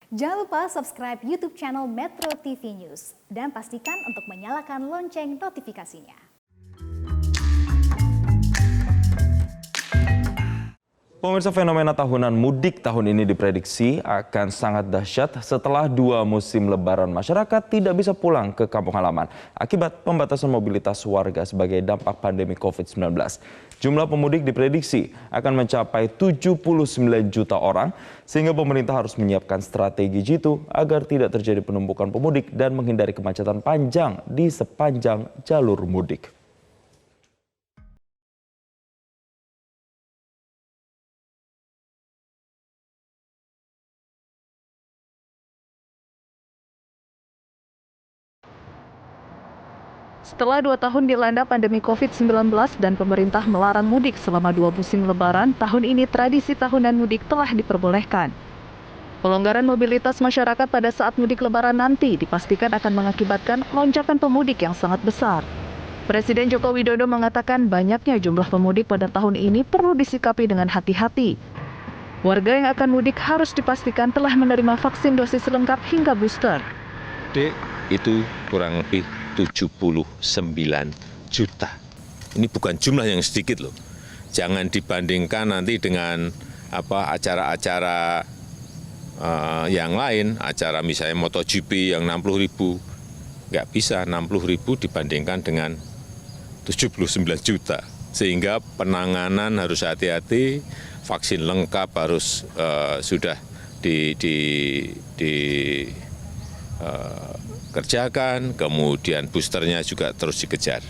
Jangan lupa subscribe YouTube channel Metro TV News dan pastikan untuk menyalakan lonceng notifikasinya. Pemirsa, fenomena tahunan mudik tahun ini diprediksi akan sangat dahsyat setelah 2 musim lebaran masyarakat tidak bisa pulang ke kampung halaman akibat pembatasan mobilitas warga sebagai dampak pandemi COVID-19. Jumlah pemudik diprediksi akan mencapai 79 juta orang sehingga pemerintah harus menyiapkan strategi jitu agar tidak terjadi penumpukan pemudik dan menghindari kemacetan panjang di sepanjang jalur mudik. Setelah 2 tahun dilanda pandemi COVID-19 dan pemerintah melarang mudik selama 2 musim lebaran, tahun ini tradisi tahunan mudik telah diperbolehkan. Pelonggaran mobilitas masyarakat pada saat mudik lebaran nanti dipastikan akan mengakibatkan lonjakan pemudik yang sangat besar. Presiden Joko Widodo mengatakan banyaknya jumlah pemudik pada tahun ini perlu disikapi dengan hati-hati. Warga yang akan mudik harus dipastikan telah menerima vaksin dosis lengkap hingga booster. Itu kurang lebih 79 juta. Ini bukan jumlah yang sedikit loh. Jangan dibandingkan nanti dengan acara-acara yang lain, acara misalnya MotoGP yang 60 ribu. Nggak bisa 60 ribu dibandingkan dengan 79 juta. Sehingga penanganan harus hati-hati, vaksin lengkap harus sudah kerjakan, kemudian boosternya juga terus dikejar.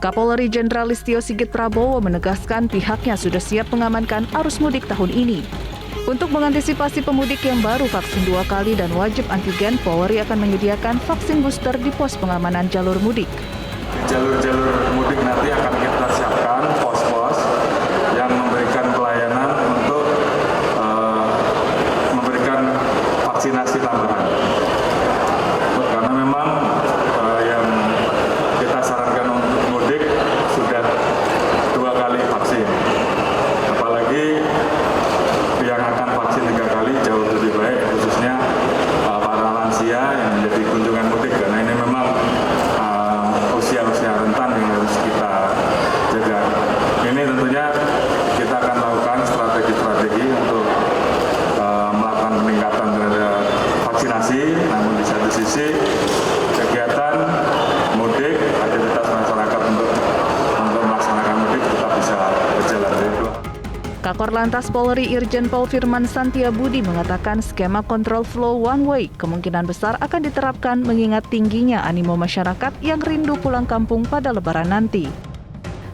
Kapolri Jenderal Listio Sigit Prabowo menegaskan pihaknya sudah siap mengamankan arus mudik tahun ini. Untuk mengantisipasi pemudik yang baru vaksin 2 kali dan wajib antigen, Polri akan menyediakan vaksin booster di pos pengamanan jalur mudik. Jalur-jalur mudik nanti akan kita siapkan pos-pos yang memberikan pelayanan untuk memberikan vaksinasi tambahan. Karena memang yang kita sarankan untuk mudik sudah 2 kali vaksin. Apalagi yang akan vaksin 3 kali jauh lebih baik, khususnya para lansia yang menjadi kunjungan mudik. Karena ini memang usia-usia rentan yang harus kita jaga. Ini tentunya kita akan lakukan strategi-strategi untuk melakukan peningkatan terhadap vaksinasi, namun di satu sisi kegiatan mudik, aktivitas masyarakat untuk melaksanakan mudik tetap bisa berjalan. Kakor Lantas Polri Irjen Pol Firman Santiabudi mengatakan skema kontrol flow one way kemungkinan besar akan diterapkan mengingat tingginya animo masyarakat yang rindu pulang kampung pada lebaran nanti.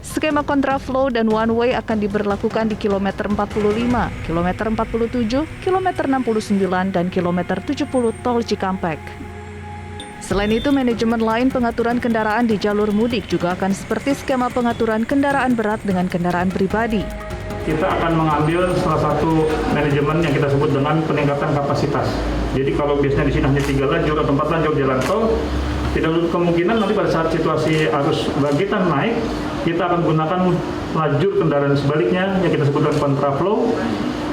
Skema kontraflow dan one way akan diberlakukan di kilometer 45, kilometer 47, kilometer 69, dan kilometer 70 tol Cikampek. Selain itu, manajemen lain pengaturan kendaraan di jalur mudik juga akan seperti skema pengaturan kendaraan berat dengan kendaraan pribadi. Kita akan mengambil salah satu manajemen yang kita sebut dengan peningkatan kapasitas. Jadi kalau biasanya di sini hanya 3 lajur atau 4 lajur jalan tol, tidak menutup kemungkinan nanti pada saat situasi arus bangkitan naik, kita akan gunakan lajur kendaraan sebaliknya yang kita sebutkan kontraflow,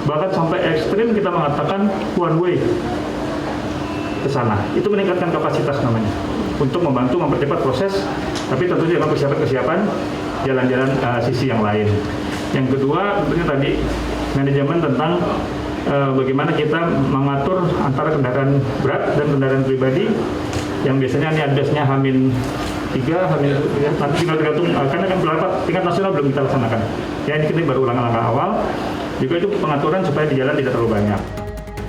bahkan sampai ekstrim kita mengatakan one way ke sana. Itu meningkatkan kapasitas namanya, untuk membantu mempercepat proses, tapi tentunya dengan persiapan jalan-jalan sisi yang lain. Yang kedua, tentunya tadi manajemen tentang bagaimana kita mengatur antara kendaraan berat dan kendaraan pribadi yang biasanya ini adresnya H-3, nanti tinggal tergantung, karena kan beberapa tingkat nasional belum kita laksanakan. Ya, ini kita baru langkah-langkah awal, juga itu pengaturan supaya di jalan tidak terlalu banyak.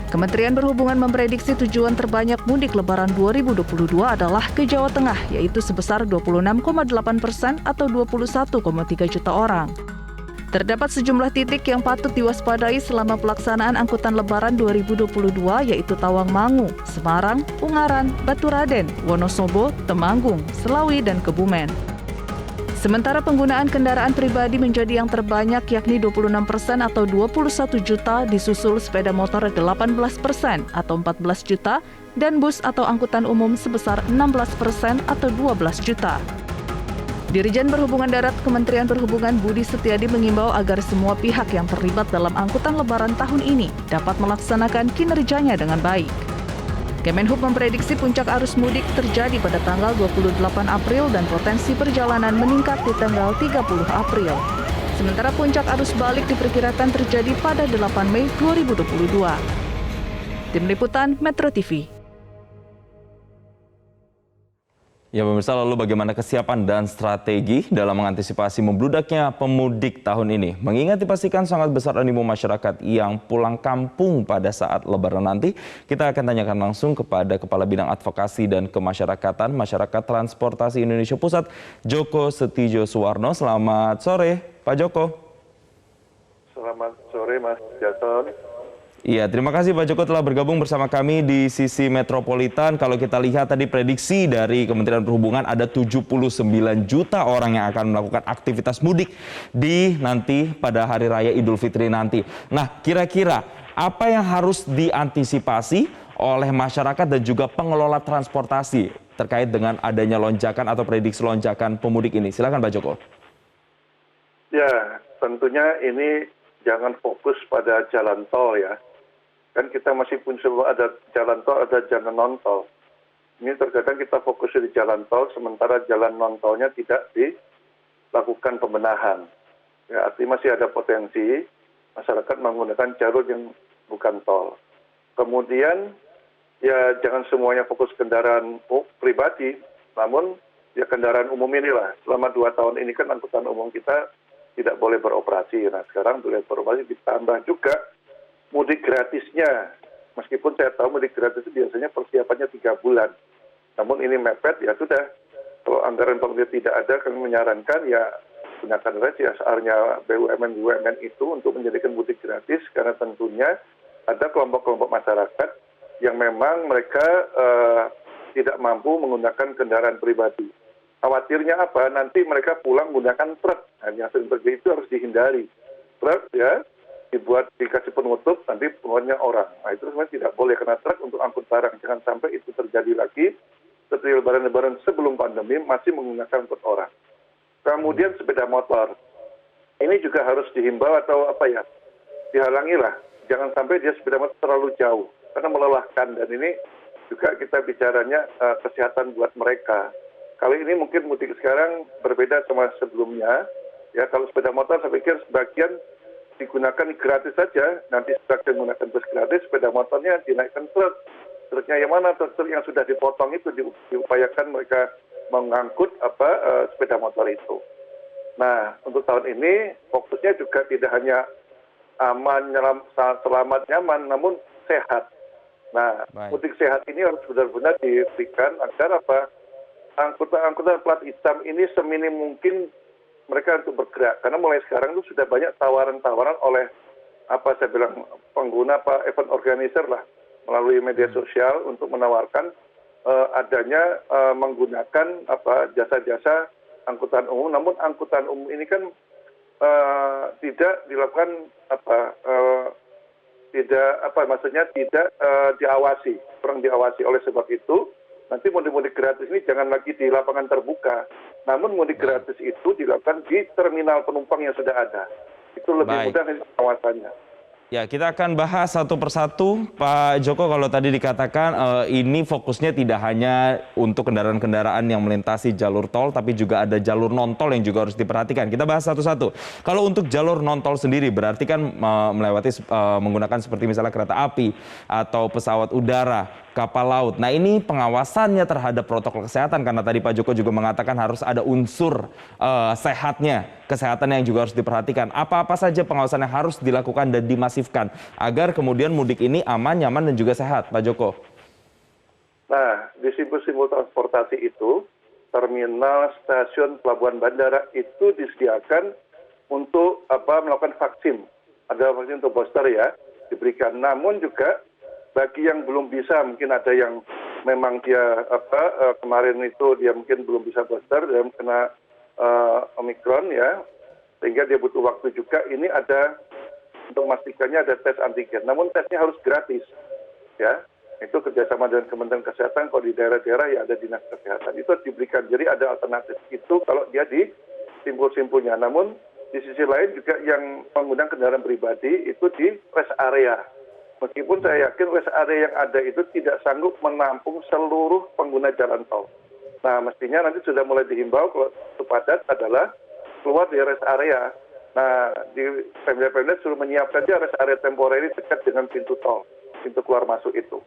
Kementerian Perhubungan memprediksi tujuan terbanyak mudik Lebaran 2022 adalah ke Jawa Tengah, yaitu sebesar 26,8% atau 21,3 juta orang. Terdapat sejumlah titik yang patut diwaspadai selama pelaksanaan angkutan Lebaran 2022, yaitu Tawangmangu, Semarang, Ungaran, Baturaden, Wonosobo, Temanggung, Selawi, dan Kebumen. Sementara penggunaan kendaraan pribadi menjadi yang terbanyak, yakni 26% atau 21 juta, disusul sepeda motor 18% atau 14 juta, dan bus atau angkutan umum sebesar 16% atau 12 juta. Dirjen Perhubungan Darat Kementerian Perhubungan Budi Setiadi mengimbau agar semua pihak yang terlibat dalam angkutan lebaran tahun ini dapat melaksanakan kinerjanya dengan baik. Kemenhub memprediksi puncak arus mudik terjadi pada tanggal 28 April dan potensi perjalanan meningkat di tanggal 30 April. Sementara puncak arus balik diperkirakan terjadi pada 8 Mei 2022. Tim Liputan Metro TV. Ya pemirsa, lalu bagaimana kesiapan dan strategi dalam mengantisipasi membludaknya pemudik tahun ini? Mengingat dipastikan sangat besar animo masyarakat yang pulang kampung pada saat lebaran nanti, kita akan tanyakan langsung kepada Kepala Bidang Advokasi dan Kemasyarakatan Masyarakat Transportasi Indonesia Pusat, Joko Setijo Suwarno. Selamat sore, Pak Joko. Selamat sore, Mas Jason. Iya, terima kasih Pak Joko telah bergabung bersama kami di Sisi Metropolitan. Kalau kita lihat tadi prediksi dari Kementerian Perhubungan ada 79 juta orang yang akan melakukan aktivitas mudik di nanti pada Hari Raya Idul Fitri nanti. Nah, kira-kira apa yang harus diantisipasi oleh masyarakat dan juga pengelola transportasi terkait dengan adanya lonjakan atau prediksi lonjakan pemudik ini? Silakan Pak Joko. Ya, tentunya ini jangan fokus pada jalan tol ya. Kan kita masih punya ada jalan tol, ada jalan non-tol. Ini terkadang kita fokus di jalan tol, sementara jalan non-tolnya tidak dilakukan pembenahan. Ya, artinya masih ada potensi masyarakat menggunakan jalur yang bukan tol. Kemudian, ya jangan semuanya fokus kendaraan pribadi, namun ya kendaraan umum inilah. Selama 2 tahun ini kan angkutan umum kita tidak boleh beroperasi. Nah sekarang boleh beroperasi, ditambah juga mudik gratisnya. Meskipun saya tahu mudik gratis itu biasanya persiapannya 3 bulan. Namun ini mepet, ya sudah. Kalau anggaran pemerintah tidak ada, kami menyarankan ya gunakan saja CSR-nya BUMN itu untuk menjadikan mudik gratis, karena tentunya ada kelompok-kelompok masyarakat yang memang mereka tidak mampu menggunakan kendaraan pribadi. Khawatirnya apa? Nanti mereka pulang menggunakan truk. Nah, yang sering terjadi itu harus dihindari. Truk ya dikasih penutup, nanti pengeluarannya orang. Nah itu sebenarnya tidak boleh, karena truk untuk angkut barang. Jangan sampai itu terjadi lagi seperti lebaran-lebaran sebelum pandemi masih menggunakan angkut orang. Kemudian sepeda motor. Ini juga harus dihimbau atau dihalangi lah. Jangan sampai dia sepeda motor terlalu jauh, karena melelahkan. Dan ini juga kita bicaranya kesehatan buat mereka. Kali ini mungkin mudik sekarang berbeda sama sebelumnya. Ya, kalau sepeda motor saya pikir sebagian digunakan gratis saja. Nanti sebagian menggunakan bus gratis, sepeda motornya dinaikkan truk. Truknya yang mana? Truk yang sudah dipotong itu diupayakan mereka mengangkut sepeda motor itu. Nah, untuk tahun ini fokusnya juga tidak hanya aman, selamat, nyaman, namun sehat. Nah, mudik sehat ini harus benar-benar diberikan agar angkutan plat hitam ini seminim mungkin mereka untuk bergerak. Karena mulai sekarang itu sudah banyak tawaran-tawaran oleh pengguna event organizer lah melalui media sosial untuk menawarkan adanya menggunakan jasa-jasa angkutan umum. Namun angkutan umum ini kan tidak dilakukan tidak diawasi, kurang diawasi. Oleh sebab itu nanti mudik-mudik gratis ini jangan lagi di lapangan terbuka, namun mudik gratis itu dilakukan di terminal penumpang yang sudah ada. Itu lebih mudah pengawasannya. Ya, kita akan bahas satu persatu, Pak Joko. Kalau tadi dikatakan ini fokusnya tidak hanya untuk kendaraan-kendaraan yang melintasi jalur tol, tapi juga ada jalur non-tol yang juga harus diperhatikan. Kita bahas satu-satu. Kalau untuk jalur non-tol sendiri, berarti kan menggunakan seperti misalnya kereta api atau pesawat udara, kapal laut. Nah, ini pengawasannya terhadap protokol kesehatan, karena tadi Pak Joko juga mengatakan harus ada unsur kesehatan yang juga harus diperhatikan. Apa-apa saja pengawasan yang harus dilakukan dan dimasifkan agar kemudian mudik ini aman, nyaman, dan juga sehat, Pak Joko? Nah, di simbol-simbol transportasi itu, terminal, stasiun, pelabuhan, bandara itu disediakan untuk melakukan vaksin. Ada vaksin untuk booster ya, diberikan. Namun juga bagi yang belum bisa, mungkin ada yang memang dia kemarin itu dia mungkin belum bisa booster, dia kena Omikron ya, sehingga dia butuh waktu juga. Ini ada untuk memastikannya ada tes antigen, namun tesnya harus gratis ya. Itu kerjasama dengan Kementerian Kesehatan, kalau di daerah-daerah ya ada dinas kesehatan. Itu harus diberikan. Jadi ada alternatif itu kalau dia di simpul-simpulnya. Namun di sisi lain juga yang menggunakan kendaraan pribadi itu di rest area. Meskipun saya yakin rest area yang ada itu tidak sanggup menampung seluruh pengguna jalan tol. Nah, mestinya nanti sudah mulai dihimbau kalau itu padat adalah keluar dari rest area. Nah, di Pemda suruh menyiapkan dia rest area temporary dekat dengan pintu tol, pintu keluar masuk itu.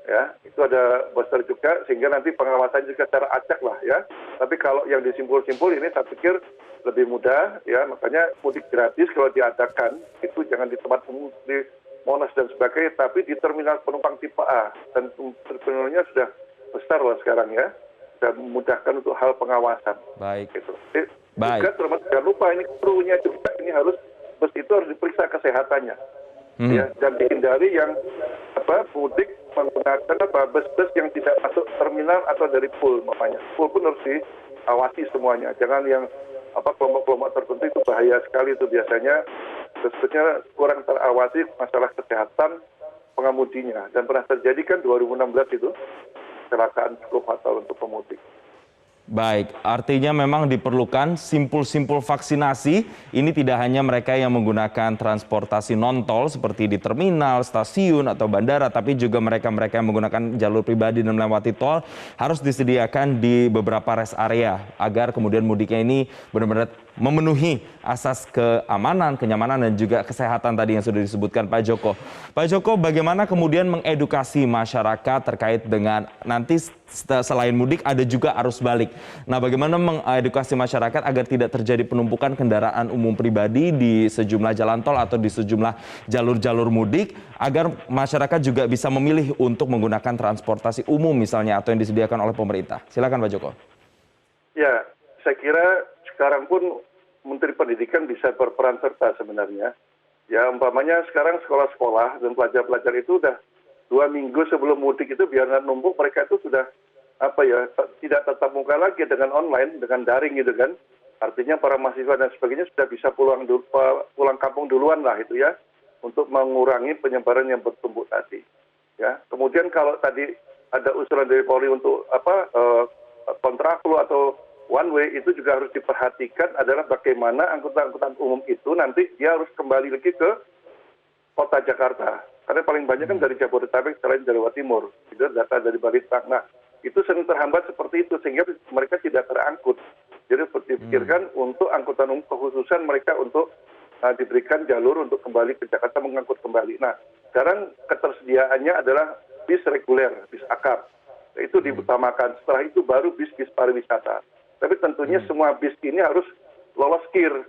Ya, itu ada booster juga sehingga nanti pengawasan juga secara acak lah ya. Tapi kalau yang disimpul-simpul ini saya pikir lebih mudah ya, makanya mudik gratis kalau diadakan itu jangan di tempat umum di Monas dan sebagainya, tapi di terminal penumpang tipe A dan terminalnya sudah besar loh sekarang ya, sudah memudahkan untuk hal pengawasan. Baik. Gitu. Baik. Juga termasuk jangan lupa ini krunya juga ini harus bus itu harus diperiksa kesehatannya. Ya, dan dihindari yang mudik menggunakan bus-bus yang tidak masuk terminal atau dari pool makanya. Pool pun harus diawasi semuanya. Jangan yang kelompok-kelompok tertentu itu bahaya sekali itu biasanya sebetulnya kurang terawasi masalah kesehatan pengemudinya. Dan pernah terjadi kan 2016 itu kecelakaan cukup fatal untuk pemudik. Baik, artinya memang diperlukan simpul-simpul vaksinasi. Ini tidak hanya mereka yang menggunakan transportasi non-tol seperti di terminal, stasiun, atau bandara, tapi juga mereka-mereka yang menggunakan jalur pribadi dan melewati tol harus disediakan di beberapa rest area agar kemudian mudiknya ini benar-benar memenuhi asas keamanan, kenyamanan, dan juga kesehatan tadi yang sudah disebutkan Pak Joko. Pak Joko, bagaimana kemudian mengedukasi masyarakat terkait dengan nanti selain mudik ada juga arus balik. Nah, bagaimana mengedukasi masyarakat agar tidak terjadi penumpukan kendaraan umum pribadi di sejumlah jalan tol atau di sejumlah jalur-jalur mudik agar masyarakat juga bisa memilih untuk menggunakan transportasi umum misalnya atau yang disediakan oleh pemerintah. Silakan Pak Joko. Ya, saya kira sekarang pun Menteri Pendidikan bisa berperan serta sebenarnya. Ya, umpamanya sekarang sekolah-sekolah dan pelajar-pelajar itu udah 2 minggu sebelum mudik itu biar nggak numpuk, mereka itu sudah tidak tatap muka lagi dengan online, dengan daring gitu kan. Artinya para mahasiswa dan sebagainya sudah bisa pulang kampung duluan lah itu ya, untuk mengurangi penyebaran yang bertumpuk tadi. Ya, kemudian kalau tadi ada usulan dari Polri untuk kontraflow atau one way itu juga harus diperhatikan adalah bagaimana angkutan-angkutan umum itu nanti dia harus kembali lagi ke kota Jakarta. Karena paling banyak kan dari Jabodetabek selain Jawa Timur. Itu data dari Balitbank. Nah, itu sering terhambat seperti itu sehingga mereka tidak terangkut. Jadi dipikirkan untuk angkutan umum kekhususan mereka untuk diberikan jalur untuk kembali ke Jakarta mengangkut kembali. Nah, sekarang ketersediaannya adalah bis reguler, bis akap. Itu diutamakan. Setelah itu baru bis-bis pariwisata. Tapi tentunya semua bis ini harus lolos KIR.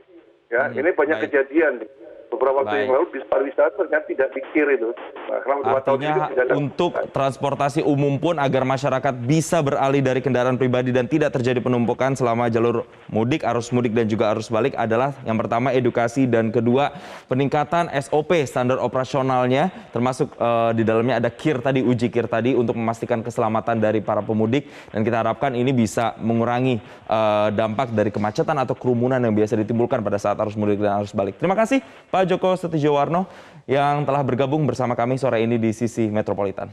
Ya, ini banyak kejadian. Beberapa waktu yang lalu bis pariwisata ternyata tidak dikir itu. Nah, artinya untuk transportasi umum pun agar masyarakat bisa beralih dari kendaraan pribadi dan tidak terjadi penumpukan selama jalur mudik, arus mudik dan juga arus balik adalah yang pertama edukasi dan kedua peningkatan SOP standar operasionalnya termasuk di dalamnya ada KIR tadi, uji KIR tadi untuk memastikan keselamatan dari para pemudik dan kita harapkan ini bisa mengurangi dampak dari kemacetan atau kerumunan yang biasa ditimbulkan pada saat arus mudik dan arus balik. Terima kasih Pak Joko Setiowarno yang telah bergabung bersama kami sore ini di Sisi Metropolitan.